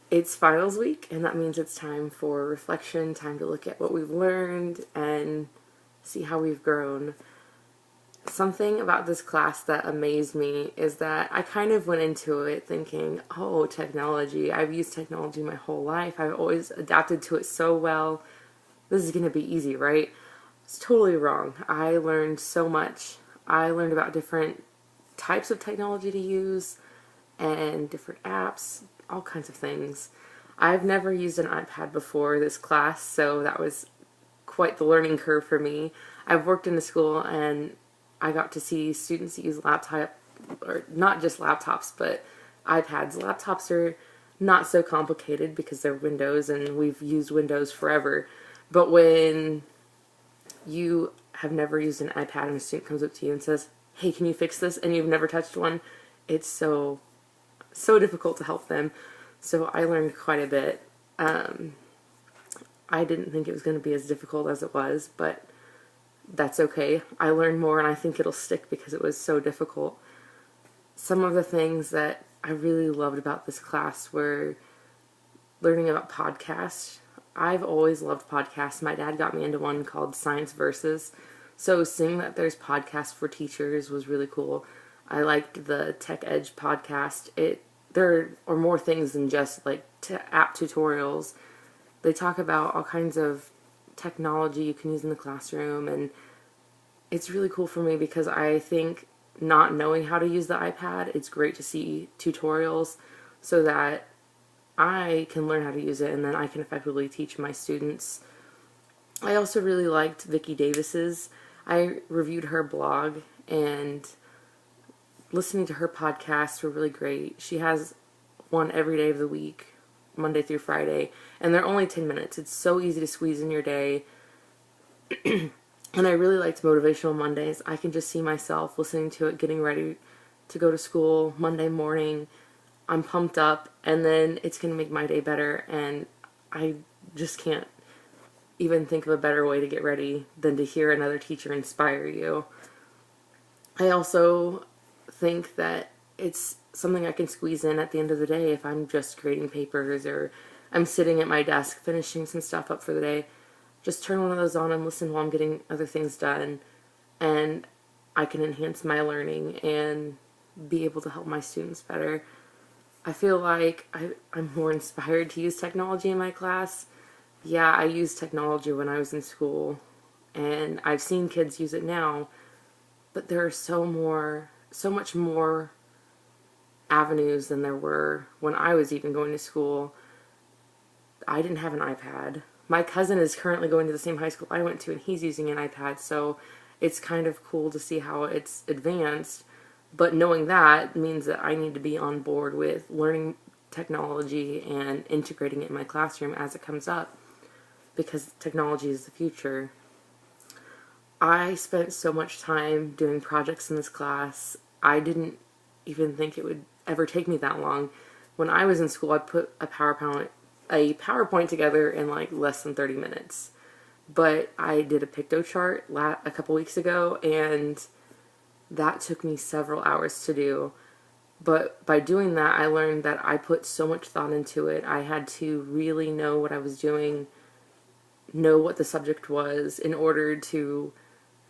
It's finals week, and that means it's time for reflection, time to look at what we've learned and see how we've grown. Something about this class that amazed me is that I kind of went into it thinking, oh, technology. I've used technology my whole life. I've always adapted to it so well. This is going to be easy, right? It's totally wrong. I learned so much. I learned about different types of technology to use and different apps, all kinds of things. I've never used an iPad before this class, so that was quite the learning curve for me. I've worked in a school and I got to see students use laptop, or not just laptops, but iPads. Laptops are not so complicated because they're Windows and we've used Windows forever. But when you have never used an iPad and a student comes up to you and says, hey, can you fix this? And you've never touched one, it's so difficult to help them. So I learned quite a bit. I didn't think it was going to be as difficult as it was, but that's okay. I learned more and I think it'll stick because it was so difficult. Some of the things that I really loved about this class were learning about podcasts. I've always loved podcasts. My dad got me into one called Science Versus. So seeing that there's podcasts for teachers was really cool. I liked the Tech Edge podcast. There are more things than just like app tutorials. They talk about all kinds of technology you can use in the classroom, and it's really cool for me because I think not knowing how to use the iPad, it's great to see tutorials so that I can learn how to use it and then I can effectively teach my students. I also really liked Vicki Davis's. I reviewed her blog, and listening to her podcasts were really great. She has one every day of the week, Monday through Friday, and they're only 10 minutes. It's so easy to squeeze in your day. And I really liked Motivational Mondays. I can just see myself listening to it, getting ready to go to school Monday morning. I'm pumped up, and then it's going to make my day better, and I just can't even think of a better way to get ready than to hear another teacher inspire you. I also think that it's something I can squeeze in at the end of the day if I'm just grading papers or I'm sitting at my desk finishing some stuff up for the day. Just turn one of those on and listen while I'm getting other things done, and I can enhance my learning and be able to help my students better. I feel like I'm more inspired to use technology in my class. Yeah, I used technology when I was in school, and I've seen kids use it now, but there are so much more avenues than there were when I was even going to school. I didn't have an iPad. My cousin is currently going to the same high school I went to, and he's using an iPad, so it's kind of cool to see how it's advanced. But knowing that means that I need to be on board with learning technology and integrating it in my classroom as it comes up, because technology is the future. I spent so much time doing projects in this class. I didn't even think it would ever take me that long. When I was in school, I put a PowerPoint together in like less than 30 minutes. But I did a picto chart a couple weeks ago, and that took me several hours to do. But by doing that, I learned that I put so much thought into it. I had to really know what I was doing, know what the subject was in order to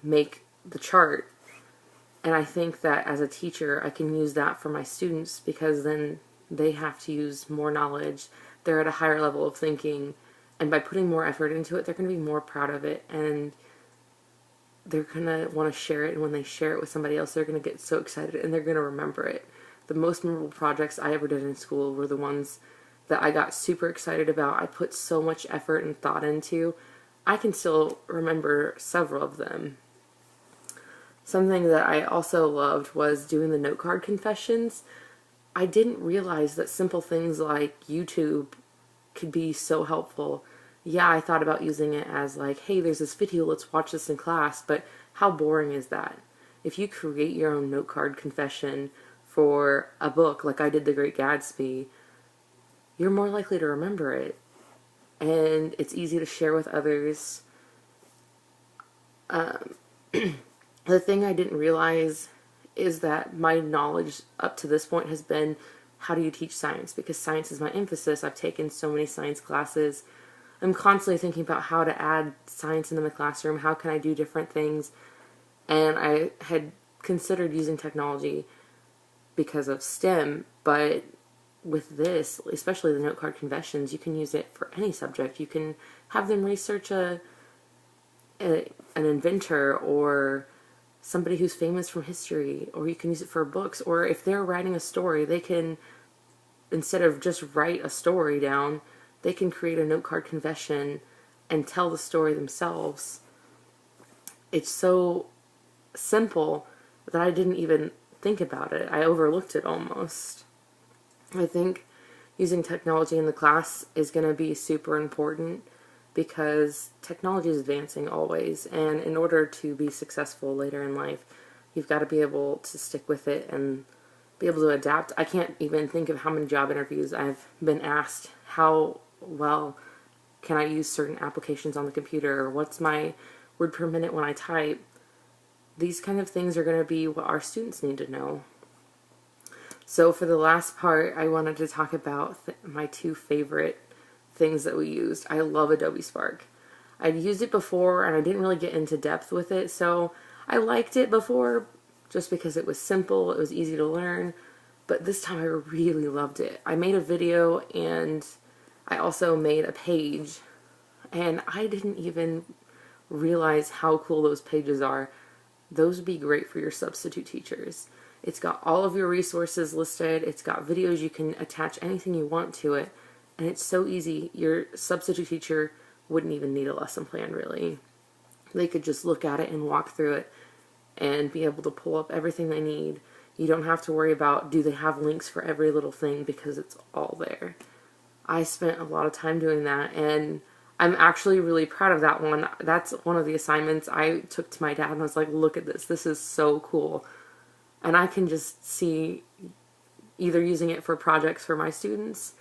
make the chart. And I think that as a teacher, I can use that for my students, because then they have to use more knowledge. They're at a higher level of thinking, and by putting more effort into it, they're going to be more proud of it, and they're going to want to share it, and when they share it with somebody else, they're going to get so excited, and they're going to remember it. The most memorable projects I ever did in school were the ones that I got super excited about. I put so much effort and thought into. I can still remember several of them. Something that I also loved was doing the note card confessions. I didn't realize that simple things like YouTube could be so helpful. Yeah, I thought about using it as like, hey, there's this video, let's watch this in class, but how boring is that? If you create your own note card confession for a book, like I did The Great Gatsby, you're more likely to remember it, and it's easy to share with others. The thing I didn't realize is that my knowledge up to this point has been how do you teach science? Because science is my emphasis. I've taken so many science classes. I'm constantly thinking about how to add science into my classroom. How can I do different things? And I had considered using technology because of STEM, but with this, especially the note card confessions, you can use it for any subject. You can have them research an inventor or somebody who's famous from history, or you can use it for books, or if they're writing a story, they can, instead of just write a story down, they can create a note card confession and tell the story themselves. It's so simple that I didn't even think about it. I overlooked it almost. I think using technology in the class is going to be super important because technology is advancing always, and in order to be successful later in life, you've got to be able to stick with it and be able to adapt. I can't even think of how many job interviews I've been asked, how well can I use certain applications on the computer, or what's my word per minute when I type. These kind of things are going to be what our students need to know. So for the last part, I wanted to talk about my two favorite things that we used. I love Adobe Spark. I'd used it before and I didn't really get into depth with it, so I liked it before just because it was simple, it was easy to learn, but this time I really loved it. I made a video and I also made a page, and I didn't even realize how cool those pages are. Those would be great for your substitute teachers. It's got all of your resources listed. It's got videos. You can attach anything you want to it. And it's so easy. Your substitute teacher wouldn't even need a lesson plan, really. They could just look at it and walk through it and be able to pull up everything they need. You don't have to worry about, do they have links for every little thing, because it's all there. I spent a lot of time doing that, and I'm actually really proud of that one. That's one of the assignments I took to my dad and I was like, look at this. This is so cool. And I can just see either using it for projects for my students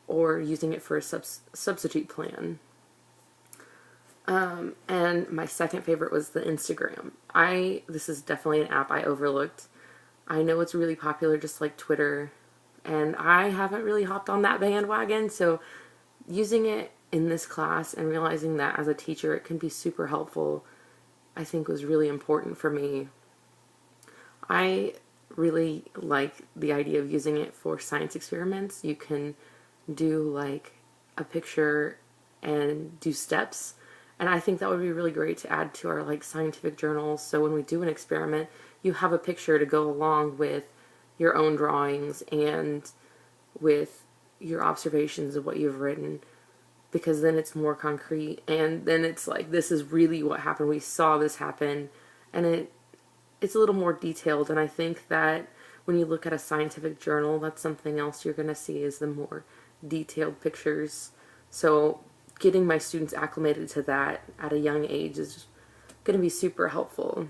or using it for a substitute plan. And my second favorite was the Instagram. This is definitely an app I overlooked. I know it's really popular just like Twitter, and I haven't really hopped on that bandwagon, so using it in this class and realizing that as a teacher it can be super helpful, I think was really important for me. I really like the idea of using it for science experiments. You can do like a picture and do steps, and I think that would be really great to add to our like scientific journals, so when we do an experiment you have a picture to go along with your own drawings and with your observations of what you've written, because then it's more concrete, and then it's like, this is really what happened, we saw this happen, and it's a little more detailed. And I think that when you look at a scientific journal, that's something else you're going to see, is the more detailed pictures. So getting my students acclimated to that at a young age is going to be super helpful.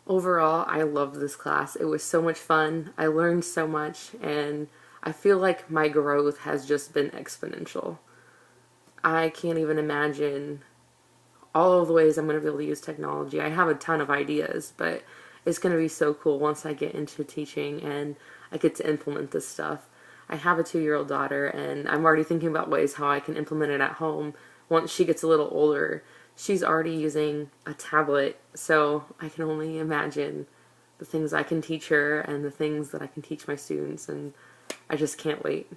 Overall, I loved this class. It was so much fun. I learned so much, and I feel like my growth has just been exponential. I can't even imagine all of the ways I'm going to be able to use technology. I have a ton of ideas, but it's going to be so cool once I get into teaching and I get to implement this stuff. I have a 2-year-old daughter, and I'm already thinking about ways how I can implement it at home once she gets a little older. She's already using a tablet, so I can only imagine the things I can teach her and the things that I can teach my students, and I just can't wait.